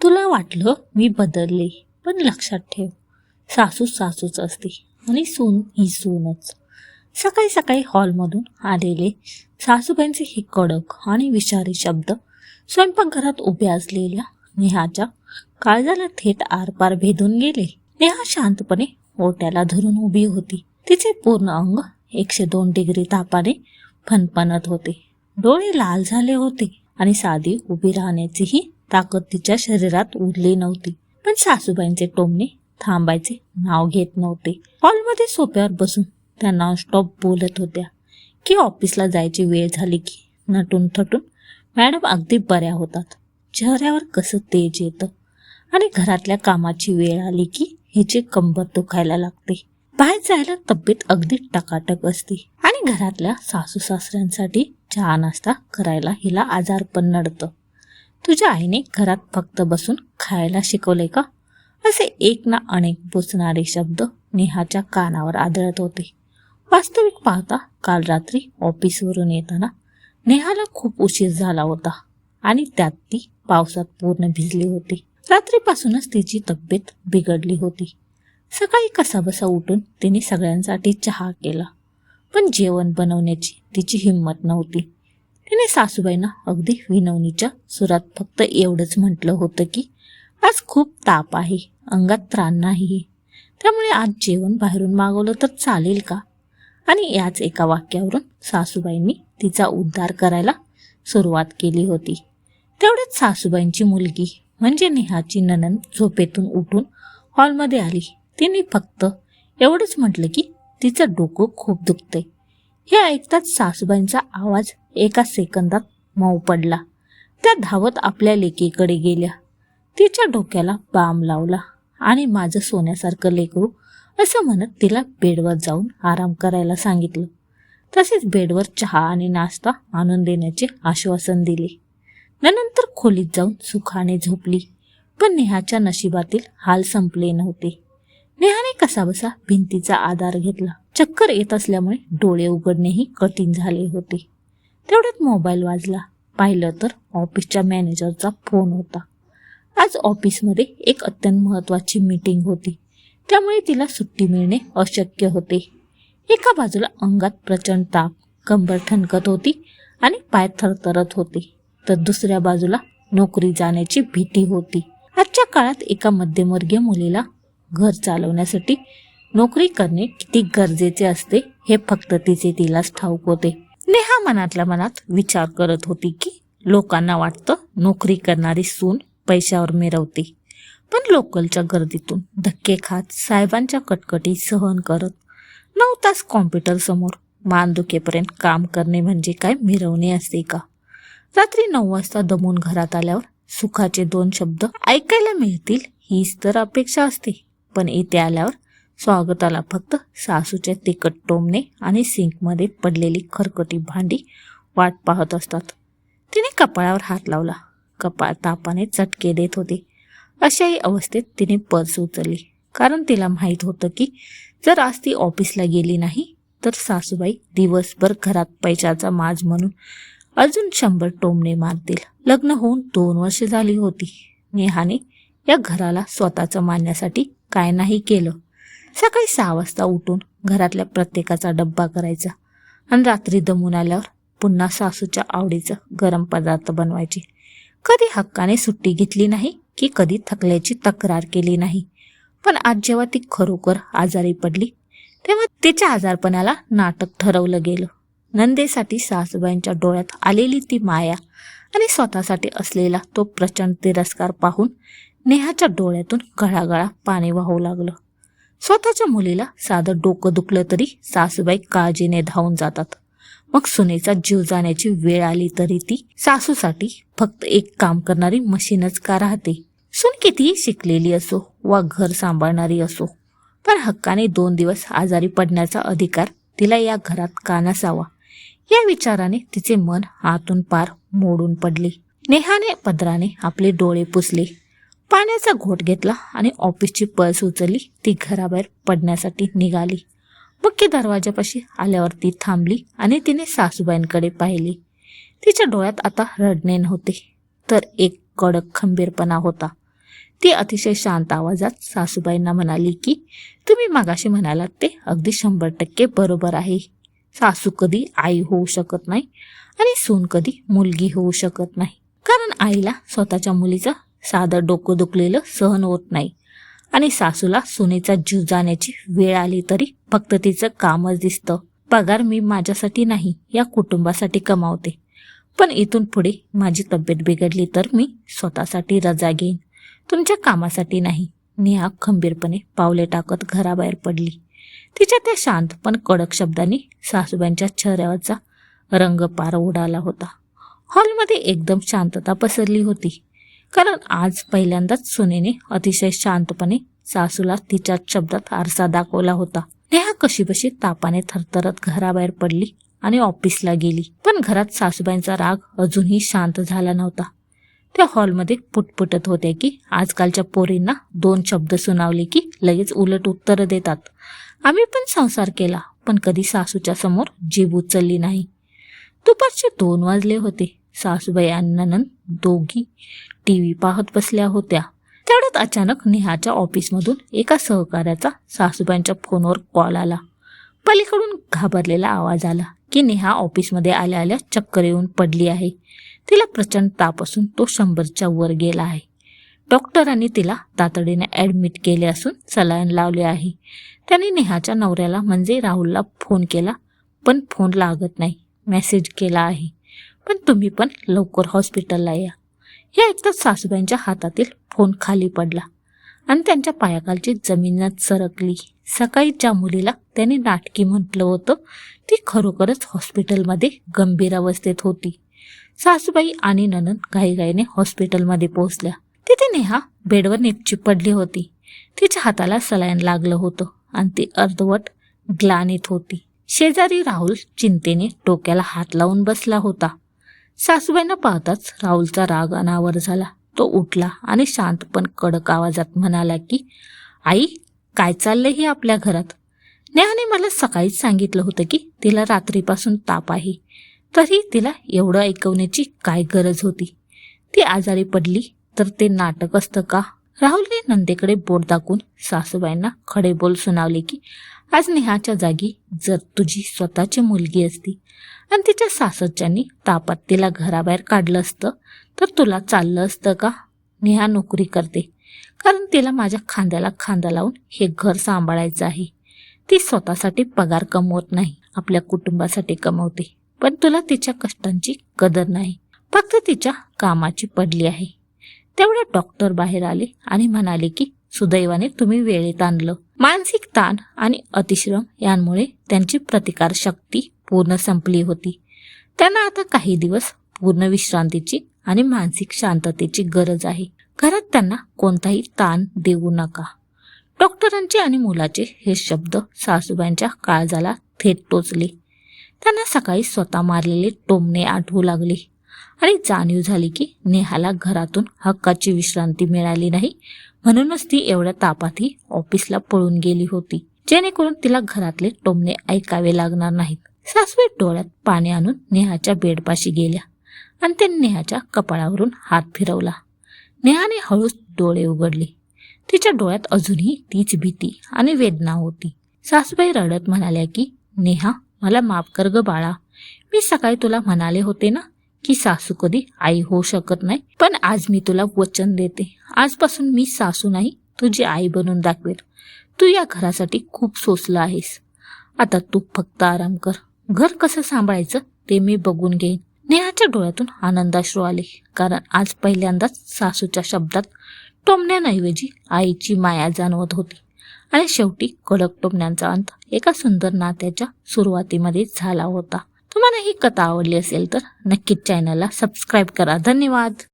तुला वाटलं मी बदलले, पण लक्षात ठेव, सासू सासूच असते आणि सून ही सूनच. सकाळी सकाळी हॉलमधून आलेले सासूबाईंचे हे कडक आणि विषारी शब्द स्वयंपाकघरात उभ्या असलेल्या नेहाच्या काळजाला थेट आरपार भेदून गेले. नेहा शांतपणे ओट्याला धरून उभी होती. तिचे पूर्ण अंग 102 डिग्री तापाने फणफणत होते. डोळे लाल झाले होते आणि साधी उभी राहण्याचीही ताकद तिच्या शरीरात उरली नव्हती. पण सासूबाईंचे टोमणे थांबायचे नाव घेत नव्हते. हॉलमध्ये सोफ्यावर बसून त्या नॉनस्टॉप बोलत होत्या की ऑफिसला जायची वेळ झाली की नटून थटून मॅडम अगदी बऱ्या होतात, चेहऱ्यावर कसं तेज येतं, आणि घरातल्या कामाची वेळ आली की हिची कंबर दुखायला लागते. बाहेर जायला तब्येत अगदी टकाटक असते आणि घरातल्या सासू सासऱ्यांसाठी चहा नाश्ता करायला हिला आजार पण नडतं. तुझ्या आईने घरात फक्त बसून खायला शिकवले का? असे एक ना अनेक बोचणारे शब्द नेहाच्या कानावर आदळत होते. वास्तविक पाहता काल रात्री ऑफिसवरून येताना नेहाला खूप उशीर झाला होता आणि त्यात ती पावसात पूर्ण भिजली होती. रात्रीपासूनच तिची तब्येत बिघडली होती. सकाळी कसाबसा उठून तिने सगळ्यांसाठी चहा केला, पण जेवण बनवण्याची तिची हिंमत नव्हती. तिने सासूबाईंना अगदी विनवणीच्या सुरात फक्त एवढंच म्हटलं होतं की आज खूप ताप आहे, अंगात त्राण नाही, त्यामुळे आज जेवण बाहेरून मागवलं तर चालेल का? आणि याच एका वाक्यावरून सासूबाईंनी तिचा उद्धार करायला सुरुवात केली होती. तेवढ्यात सासूबाईंची मुलगी म्हणजे नेहाची नणंद झोपेतून उठून हॉलमध्ये आली. तिने फक्त एवढंच म्हटलं की तिचं डोकं खूप दुखतंय. हे ऐकताच सासूबाईंचा आवाज एका सेकंदात मऊ पडला. त्या धावत आपल्या लेकीकडे गेल्या, तिच्या डोक्याला बाम लावला आणि माझं सोन्यासारखं लेकरू असं म्हणत तिला बेडवर जाऊन आराम करायला सांगितलं. तसेच बेडवर चहा आणि नाश्ता आणून देण्याचे आश्वासन दिले. नंतर खोलीत जाऊन सुखाने झोपली. पण नेहाच्या नशिबातील हाल संपले नव्हते. नेहाने कसाबसा भिंतीचा आधार घेतला. चक्कर येत असल्यामुळे डोळे उघडणेही कठीण झाले होते. तेवढ्यात मोबाईल वाजला. पाहिलं तर ऑफिसच्या मॅनेजरचा फोन होता. आज ऑफिसमध्ये एक अत्यंत महत्त्वाची मीटिंग होती, त्यामुळे तिला सुट्टी मिळणे अशक्य होते. एका बाजूला अंगात प्रचंड ताप, कंबर ठणकत होती आणि पाय थरथरत होते, तर दुसऱ्या बाजूला नोकरी जाण्याची भीती होती. आजच्या काळात एका मध्यमवर्गीय मुलीला घर चालवण्यासाठी नोकरी करणे किती गरजेचे असते हे फक्त तिलाच ठाऊक होते. नेहा मनातल्या मनात विचार करत होती की लोकांना वाटतं नोकरी करणारी सून पैशावर मिरवते, पण लोकलच्या गर्दीतून धक्के खात साहेबांच्या कटकटी सहन करत 9 तास कॉम्प्युटर समोर मान दुखेपर्यंत काम करणे म्हणजे काय मिरवणे असते का? रात्री 9 वाजता दमून घरात आल्यावर सुखाचे 2 शब्द ऐकायला मिळतील हीच तर अपेक्षा असते, पण इथे आल्यावर स्वागताला फक्त सासूचे तिखट टोमणे आणि सिंकमध्ये पडलेली खरकटी भांडी वाट पाहत असतात. तिने कपाळावर हात लावला. कपाळ तापाने चटके देत होते. अशाही अवस्थेत तिने पर्स उचलली, कारण तिला माहीत होतं की जर आज ती ऑफिसला गेली नाही तर सासूबाई दिवसभर घरात पैशाचा माज म्हणून अजून 100 टोमणे मारतील. लग्न होऊन 2 वर्ष झाली होती. नेहाने या घराला स्वतःचं मानण्यासाठी काय नाही केलं. सकाळी 6 वाजता उठून घरातल्या प्रत्येकाचा डब्बा करायचा आणि रात्री दमून आल्यावर पुन्हा सासूच्या आवडीचं गरम पदार्थ बनवायचे. कधी हक्काने सुट्टी घेतली नाही की कधी थकल्याची तक्रार केली नाही. पण आज जेव्हा ती खरोखर आजारी पडली तेव्हा तिच्या आजारपणाला नाटक ठरवलं गेलं. नंदेसाठी सासूबाईंच्या डोळ्यात आलेली ती माया आणि स्वतःसाठी असलेला तो प्रचंड तिरस्कार पाहून नेहाच्या डोळ्यातून गळागळा पाणी वाहू लागलं. स्वतःच्या मुलीला साधं डोकं दुखलं तरी सासूबाई काळजीने धावून जातात. मग सुनेचा जीव जाण्याची वेळ आली तरी ती सासूसाठी फक्त एक काम करणारी मशीनच का राहते? सून कितीही शिकलेली असो वा घर सांभाळणारी असो, पण हक्काने 2 दिवस आजारी पडण्याचा अधिकार तिला या घरात का नसावा? या विचाराने तिचे मन आतून पार मोडून पडले. नेहाने पदराने आपले डोळे पुसले, पाण्याचा घोट घेतला आणि ऑफिसची पर्स उचलली. ती घराबाहेर पडण्यासाठी निघाली. मुख्य दरवाजापाशी आल्यावर ती थांबली आणि तिने सासूबाईंकडे पाहिली. तिच्या डोळ्यात आता रडणे नव्हते, तर एक कडक खंबीरपणा होता. ती अतिशय शांत आवाजात सासूबाईंना म्हणाली की तुम्ही मागाशी म्हणालात ते अगदी 100% बरोबर आहे. सासू कधी आई होऊ शकत नाही आणि सून कधी मुलगी होऊ शकत नाही. कारण आईला स्वतःच्या मुलीचं साधं डोकं दुखलेलं सहन होत नाही आणि सासूला सुनेचा जीव जाण्याची वेळ आली तरी फक्त तिचं कामच दिसतं. पगार मी माझ्यासाठी नाही, या कुटुंबासाठी कमावते. पण इथून पुढे माझी तब्येत बिघडली तर मी स्वतःसाठी रजा घेईन, तुमच्या कामासाठी नाही. नेहा खंबीरपणे पावले टाकत घराबाहेर पडली. तिच्या त्या शांत पण कडक शब्दांनी सासूबाईंच्या चेहऱ्यावरचा रंग पार उडाला होता. हॉलमध्ये एकदम शांतता पसरली होती, कारण आज पहिल्यांदाच सुनेने अतिशय शांतपणे सासूला तिच्याच शब्दात आरसा दाखवला होता. नेहा कशीबशी तापाने थरथरत घराबाहेर पडली आणि ऑफिसला गेली. पण घरात सासूबाईंचा राग अजूनही शांत झाला नव्हता. त्या हॉलमध्ये पुटपुटत होत्या की आजकालच्या पोरींना 2 शब्द सुनावले की लगेच उलट उत्तर देतात. आम्ही पण संसार केला, पण कधी सासूच्या समोर जीभ उचलली नाही. दुपारचे 2 वाजले होते. सासूबाई आणि नणंद दोघी टीव्ही पाहत बसल्या होत्या. तेवढ्यात अचानक नेहाच्या ऑफिसमधून एका सहकार्याचा सासूबाईंच्या फोनवर कॉल आला. पलीकडून घाबरलेला आवाज आला की नेहा ऑफिसमध्ये आल्या आल्या चक्कर येऊन पडली आहे. तिला प्रचंड ताप असून तो 100च्या वर गेला आहे. डॉक्टरांनी तिला तातडीने ॲडमिट केले असून सलाईन लावले आहे. त्याने नेहाच्या नवऱ्याला म्हणजे राहुलला फोन केला, पण फोन लागत नाही. मेसेज केला आहे, पण तुम्ही पण लवकर हॉस्पिटलला या. हे ऐकताच सासूबाईंच्या हातातील फोन खाली पडला आणि त्यांच्या पायाखालची जमीनच सरकली. सकाळी ज्या मुलीला त्याने नाटकी म्हटलं होतं ती खरोखरच हॉस्पिटलमध्ये गंभीर अवस्थेत होती. सासूबाई आणि नणंद घाईघाईने हॉस्पिटलमध्ये पोहोचल्या. तिथे नेहा बेडवर निपची पडली होती. तिच्या हाताला सलाईन लागलं होतं आणि ती अर्धवट ग्लानीत होती. शेजारी राहुल चिंतेने डोक्याला हात लावून बसला होता. सासूबाईंना पाहताच राहुलचा राग अनावर झाला. तो उठला आणि शांत पण कडक आवाजात म्हणाला की आई, काय चाललंय हे आपल्या घरात? नेहाने मला सकाळीच सांगितलं होतं की तिला रात्रीपासून ताप आहे, तरी तिला एवढं ऐकवण्याची काय गरज होती? ती आजारी पडली तर ते नाटक असतं का? राहुलने नंदेकडे बोट दाखवून सासूबाईंना खडे बोल सुनावले की आज नेहाच्या जागी जर तुझी स्वतःची मुलगी असती आणि तिच्या सासरच्यांनी तापात तिला घराबाहेर काढलं असतं तर तुला चाललं असतं का? नेहा नोकरी करते कारण तिला माझ्या खांद्याला खांदा लावून हे घर सांभाळायचं आहे. ती स्वतःसाठी पगार कमवत नाही, आपल्या कुटुंबासाठी कमवते. पण तुला तिच्या कष्टांची कदर नाही, फक्त तिच्या कामाची पडली आहे. तेवढे डॉक्टर बाहेर आले आणि म्हणाले की सुदैवाने तुम्ही वेळेत आणलं. मानसिक ताण आणि अतिश्रम यांमुळे त्यांची प्रतिकारशक्ती पूर्ण संपली होती. त्यांना आता काही दिवस पूर्ण विश्रांतीची आणि मानसिक शांततेची गरज आहे. घरात त्यांना कोणताही ताण देऊ नका. डॉक्टरांचे आणि मुलाचे हे शब्द सासूबाईंच्या काळजाला थेट टोचले. त्यांना सकाळी स्वतः मारलेले टोमणे आठवू लागले आणि जाणीव झाली की नेहाला घरातून हक्काची विश्रांती मिळाली नाही, म्हणूनच ती एवढ्या तापातही ऑफिसला पळून गेली होती, जेणेकरून तिला घरातले टोमणे ऐकावे लागणार नाहीत. सासूबाई डोळ्यात पाणी आणून नेहाच्या बेडपाशी गेल्या आणि त्यांनी नेहाच्या कपाळावरून हात फिरवला. नेहाने हळूच डोळे उघडले. तिच्या डोळ्यात अजूनही तीच भीती आणि वेदना होती. सासूबाई रडत म्हणाल्या की नेहा, मला माफ कर ग बाळा. मी सकाळी तुला म्हणाले होते ना की सासू कधी आई होऊ शकत नाही, पण आज मी तुला वचन देते, आजपासून मी सासू नाही तुझी आई बनून दाखवेल. तू या घरासाठी खूप सोसलं आहेस. आता तू फक्त आराम कर. घर कसं सांभाळायचं ते मी बघून घेईन. नेहाच्या डोळ्यातून आनंदाश्रू आले, कारण आज पहिल्यांदाच सासूच्या शब्दात टोमण्याऐवजी आईची माया जाणवत होती. आणि शेवटी कडक टोमण्यांचा अंत एका सुंदर नात्याच्या सुरुवातीमध्ये झाला होता. तुम्हाला ही कथा आवडली असेल तर नक्कीच चॅनलला सबस्क्राईब करा. धन्यवाद.